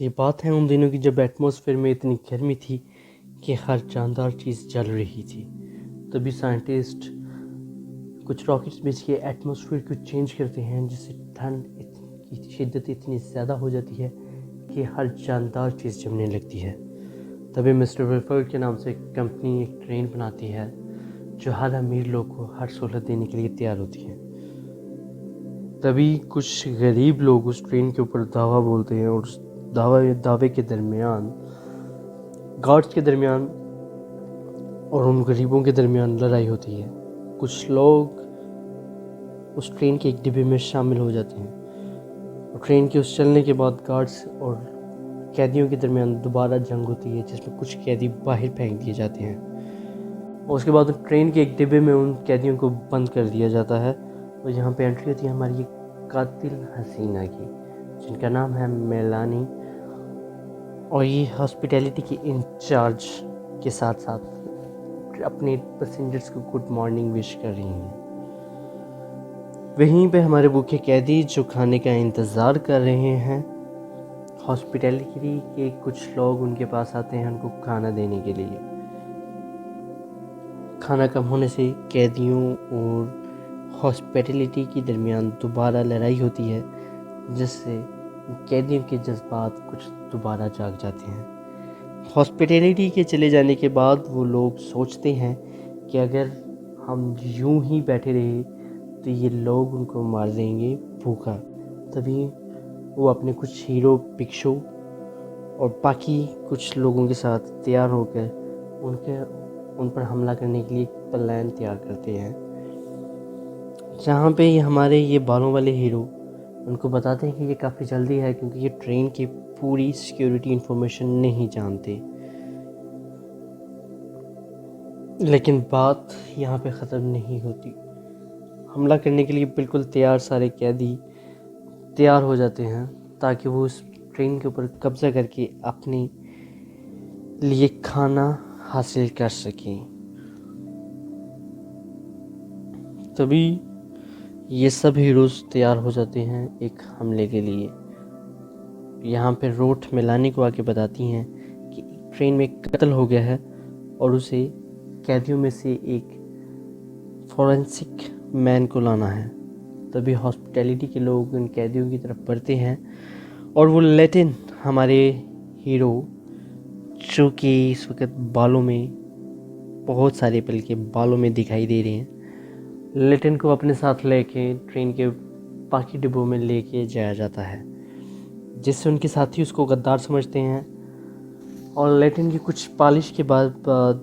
ये बात है उन दिनों की जब एटमॉस्फेयर में इतनी गर्मी थी कि हर जानदार चीज़ जल रही थी। तभी साइंटिस्ट कुछ रॉकेट्स भेज के एटमॉस्फेयर को चेंज करते हैं, जिससे ठंड की शिद्दत इतनी ज़्यादा हो जाती है कि हर जानदार चीज़ जमने लगती है। तभी मिस्टर वेफर के नाम से एक कंपनी एक ट्रेन बनाती है जो हर अमीर लोग को हर सहूलत देने के लिए तैयार होती है। तभी कुछ गरीब लोग उस ट्रेन के ऊपर दावा बोलते हैं और उस दावे के दरमियान गार्ड्स के दरमियान और उन गरीबों के दरमियान लड़ाई होती है। कुछ लोग उस ट्रेन के एक डिब्बे में शामिल हो जाते हैं और ट्रेन के उस चलने के बाद गार्ड्स और कैदियों के दरमियान दोबारा जंग होती है, जिसमें कुछ कैदी बाहर फेंक दिए जाते हैं और उसके बाद ट्रेन के एक डिब्बे में उन कैदियों को बंद कर दिया जाता है। और यहाँ पे एंट्री होती है हमारी कातिल हसीना की, जिनका नाम है मेलानी, और ये हॉस्पिटैलिटी की इंचार्ज के साथ साथ अपने पैसेंजर्स को गुड मॉर्निंग विश कर रही हैं। वहीं पे हमारे भूखे कैदी जो खाने का इंतज़ार कर रहे हैं, हॉस्पिटैलिटी के कुछ लोग उनके पास आते हैं उनको खाना देने के लिए। खाना कम होने से कैदियों और हॉस्पिटैलिटी के दरमियान दोबारा लड़ाई होती है, जिससे कैदियों के जज्बात कुछ दोबारा जाग जाते हैं। हॉस्पिटैलिटी के चले जाने के बाद वो लोग सोचते हैं कि अगर हम यूं ही बैठे रहे तो ये लोग उनको मार देंगे भूखा। तभी वो अपने कुछ हीरो पिक्शो और बाकी कुछ लोगों के साथ तैयार होकर उन पर हमला करने के लिए एक प्लान तैयार करते हैं, जहाँ पे हमारे ये बालों वाले हीरो उनको बताते हैं कि ये काफ़ी जल्दी है, क्योंकि ये ट्रेन की पूरी सिक्योरिटी इंफॉर्मेशन नहीं जानते। लेकिन बात यहाँ पे ख़त्म नहीं होती। हमला करने के लिए बिल्कुल तैयार सारे कैदी तैयार हो जाते हैं ताकि वो उस ट्रेन के ऊपर कब्ज़ा करके अपने लिए खाना हासिल कर सकें। तभी ये सब हीरोज़ तैयार हो जाते हैं एक हमले के लिए। यहाँ पे रोट मेलानी को आके बताती हैं कि ट्रेन में कत्ल हो गया है और उसे कैदियों में से एक फॉरेंसिक मैन को लाना है। तभी हॉस्पिटैलिटी के लोग उन कैदियों की तरफ बढ़ते हैं और वो लेटिन हमारे हीरो, जो कि इस वक्त बालों में बहुत सारे पल के बालों में दिखाई दे रहे हैं, लेटिन को अपने साथ लेके ट्रेन के बाकी डिब्बों में लेके जाया जाता है, जिससे उनके साथी उसको गद्दार समझते हैं। और लेटिन की कुछ पालिश के बाद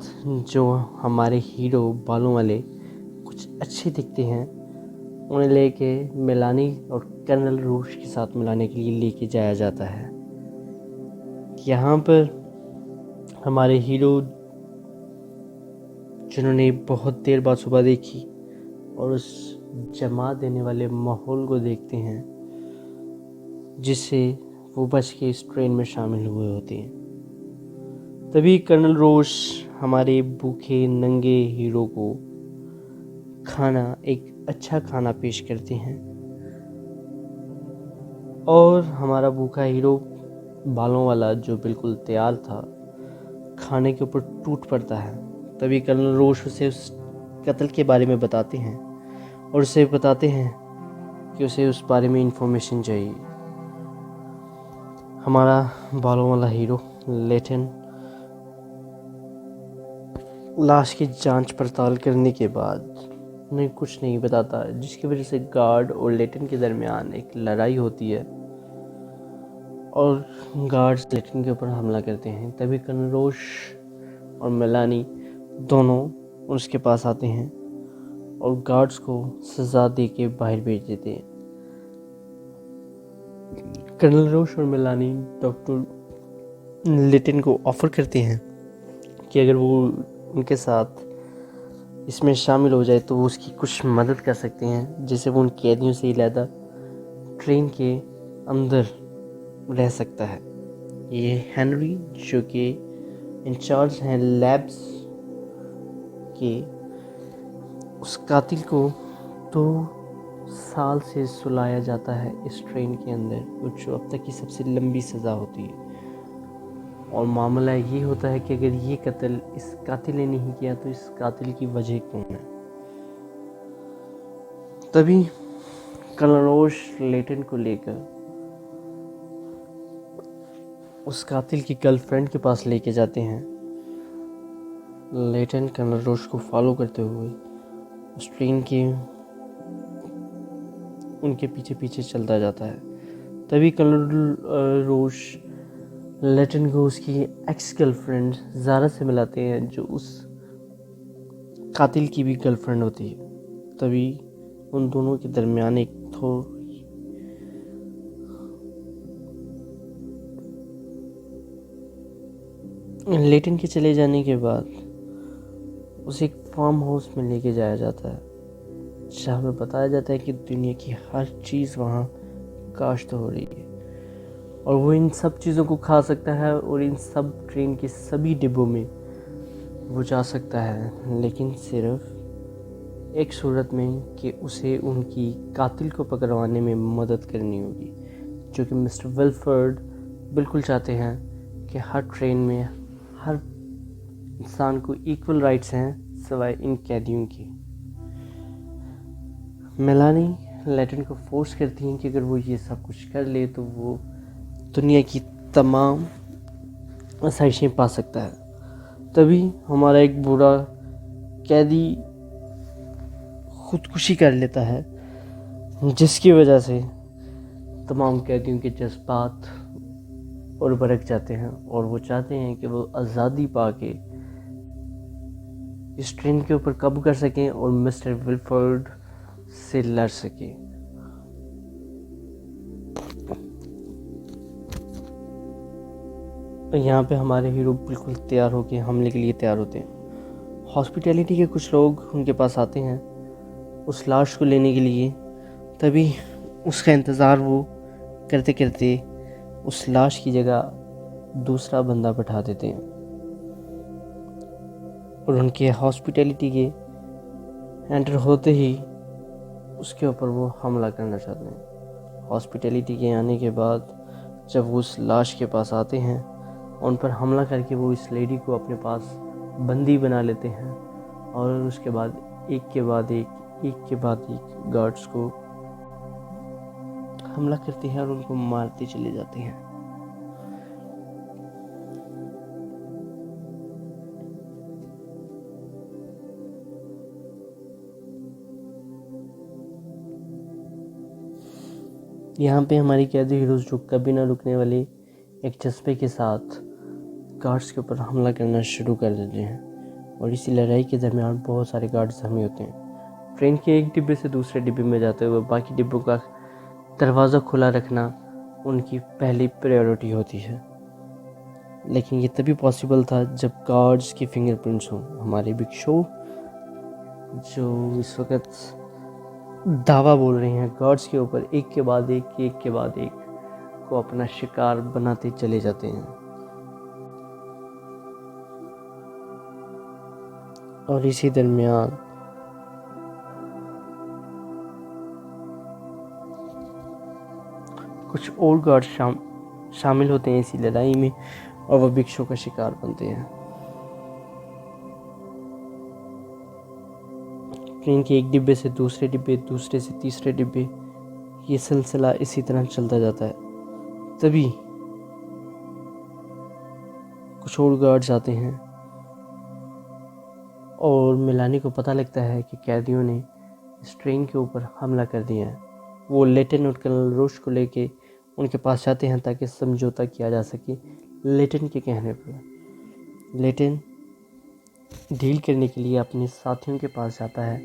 जो हमारे हीरो बालों वाले कुछ अच्छे दिखते हैं, उन्हें लेके मेलानी और कर्नल रूश के साथ मिलाने के लिए लेके जाया जाता है। यहाँ पर हमारे हीरो, जिन्होंने बहुत देर बाद सुबह देखी और उस जमा देने वाले माहौल को देखते हैं, जिससे वो बच के इस ट्रेन में शामिल हुए होते हैं। तभी कर्नल रोश हमारे भूखे नंगे हीरो को एक अच्छा खाना पेश करते हैं और हमारा भूखा हीरो बालों वाला, जो बिल्कुल तैयार था, खाने के ऊपर टूट पड़ता है। तभी कर्नल रोश उसे उस कत्ल के बारे में बताते हैं और उसे बताते हैं कि उसे उस बारे में इंफॉर्मेशन चाहिए। हमारा बालों वाला हीरो लेटिन लाश की जांच पड़ताल करने के बाद उन्हें कुछ नहीं बताता, जिसकी वजह से गार्ड और लेटिन के दरमियान एक लड़ाई होती है और गार्ड्स लेटिन के ऊपर हमला करते हैं। तभी कर्नल रोश और मेलानी दोनों उसके पास आते हैं और गार्ड्स को सज़ा दे के बाहर भेज देते हैं। कर्नल रोश और मेलानी डॉक्टर लेटिन को ऑफ़र करते हैं कि अगर वो उनके साथ इसमें शामिल हो जाए तो वो उसकी कुछ मदद कर सकते हैं, जिससे वो उन कैदियों से अलहदा ट्रेन के अंदर रह सकता है। ये हेनरी, जो कि इंचार्ज हैं लैब्स के, उस कातिल को 2 साल से सुलाया जाता है इस ट्रेन के अंदर, जो अब तक की सबसे लंबी सज़ा होती है। और मामला ये होता है कि अगर ये कत्ल इस कातिल ने नहीं किया तो इस कातिल की वजह कौन है। तभी कलरोश लेटन को लेकर उस कातिल की गर्लफ्रेंड के पास लेके जाते हैं। लेटन कलरोश को फॉलो करते हुए उस ट्रेन के उनके पीछे पीछे चलता जाता है। तभी कलरोश लेटन को उसकी एक्स गर्लफ्रेंड ज़ारा से मिलाते हैं, जो उस कातिल की भी गर्लफ्रेंड होती है। तभी उन दोनों के दरमियान एक लेटन के चले जाने के बाद उसे एक फार्म हाउस में लेके जाया जाता है, जहाँ में बताया जाता है कि दुनिया की हर चीज़ वहाँ काश्त हो रही है और वो इन सब चीज़ों को खा सकता है और इन सब ट्रेन के सभी डिब्बों में वो जा सकता है, लेकिन सिर्फ एक सूरत में कि उसे उनकी कातिल को पकड़वाने में मदद करनी होगी, जो कि मिस्टर विल्फर्ड बिल्कुल चाहते हैं कि हर ट्रेन में हर इंसान को इक्वल राइट्स हैं सिवाय इन कैदियों के। मेलानी लेटन को फोर्स करती हैं कि अगर वो ये सब कुछ कर ले तो वो दुनिया की तमाम आसाइशें पा सकता है। तभी हमारा एक बूढ़ा कैदी खुदकुशी कर लेता है, जिसकी वजह से तमाम कैदियों के जज्बात और भड़क जाते हैं और वो चाहते हैं कि वो आज़ादी पाके इस ट्रेन के ऊपर काबू कर सकें और मिस्टर विल्फर्ड से लड़ सकें। यहाँ पे हमारे हीरो बिल्कुल तैयार होके हमले के लिए तैयार होते हैं। हॉस्पिटैलिटी के कुछ लोग उनके पास आते हैं उस लाश को लेने के लिए। तभी उसका इंतज़ार वो करते करते उस लाश की जगह दूसरा बंदा बैठा देते हैं और उनके हॉस्पिटैलिटी के एंटर होते ही उसके ऊपर वो हमला करना चाहते हैं। हॉस्पिटैलिटी के आने के बाद जब वो उस लाश के पास आते हैं, उन पर हमला करके वो इस लेडी को अपने पास बंदी बना लेते हैं और उसके बाद एक के बाद एक गार्ड्स को हमला करते हैं और उनको मारते चले जाते हैं। यहाँ पे हमारी कैदी हीरोज जो कभी ना रुकने वाले एक जज्बे के साथ गार्ड्स के ऊपर हमला करना शुरू कर देते हैं और इसी लड़ाई के दरमियान बहुत सारे गार्ड्स जख्मी होते हैं। ट्रेन के एक डिब्बे से दूसरे डिब्बे में जाते हुए बाकी डिब्बों का दरवाज़ा खुला रखना उनकी पहली प्रायोरिटी होती है, लेकिन ये तभी पॉसिबल था जब गार्ड्स की फिंगरप्रिंट्स हों। हमारे बिग शो जो इस वक्त दावा बोल रहे हैं गार्ड्स के ऊपर, एक के बाद एक को अपना शिकार बनाते चले जाते हैं। और इसी दरमियान कुछ और गार्ड शामिल होते हैं इसी लड़ाई में और वह बिग शो का शिकार बनते हैं। ट्रेन के एक डिब्बे से दूसरे डिब्बे, दूसरे से तीसरे डिब्बे, ये सिलसिला इसी तरह चलता जाता है। तभी कुछ और गार्ड्स आते हैं और मिलानी को पता लगता है कि कैदियों ने इस ट्रेन के ऊपर हमला कर दिया है। वो लेटन और कलरोश को लेके उनके पास जाते हैं ताकि समझौता किया जा सके। लेटन के कहने पर लेटन डील करने के लिए अपने साथियों के पास जाता है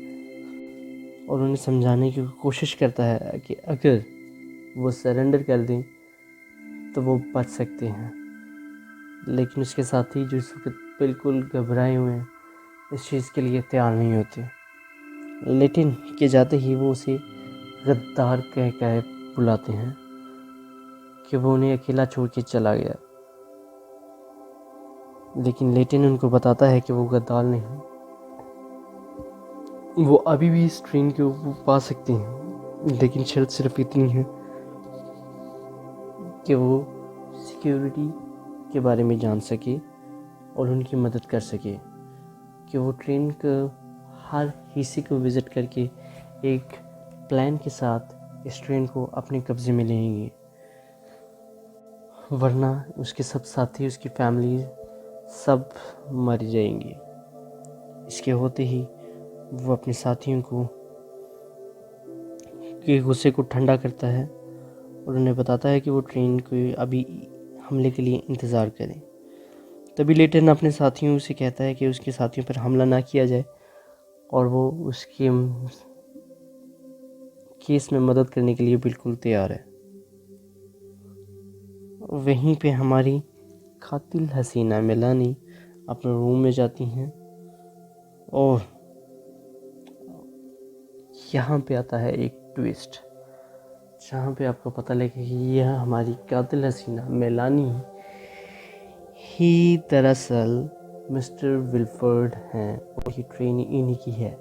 और उन्हें समझाने की कोशिश करता है कि अगर वो सरेंडर कर दें तो वो बच सकते हैं, लेकिन उसके साथी जो इस वक्त बिल्कुल घबराए हुए हैं इस चीज़ के लिए तैयार नहीं होते। लेटिन के जाते ही वो उसे गद्दार कह बुलाते हैं कि वो उन्हें अकेला छोड़ के चला गया, लेकिन लेटिन उनको बताता है कि वो गद्दार नहीं, वो अभी भी इस ट्रेन के ऊपर पा सकते हैं, लेकिन शर्त सिर्फ इतनी है कि वो सिक्योरिटी के बारे में जान सके और उनकी मदद कर सके कि वो ट्रेन का हर हिस्से को विज़िट करके एक प्लान के साथ इस ट्रेन को अपने कब्ज़े में लेंगे, वरना उसके सब साथी, उसकी फैमिली सब मर जाएंगे। इसके होते ही वो अपने साथियों को के गुस्से को ठंडा करता है और उन्हें बताता है कि वो ट्रेन को अभी हमले के लिए इंतज़ार करें। तभी लेटन अपने साथियों से कहता है कि उसके साथियों पर हमला ना किया जाए और वो उसके केस में मदद करने के लिए बिल्कुल तैयार है। वहीं पे हमारी कातिल हसीना मेलानी अपने रूम में जाती हैं और यहाँ पे आता है एक ट्विस्ट, जहाँ पे आपको पता लगे कि यह हमारी कातिल हसीना मेलानी ही दरअसल मिस्टर विल्फर्ड हैं और ये ट्रेन इन्हीं की है।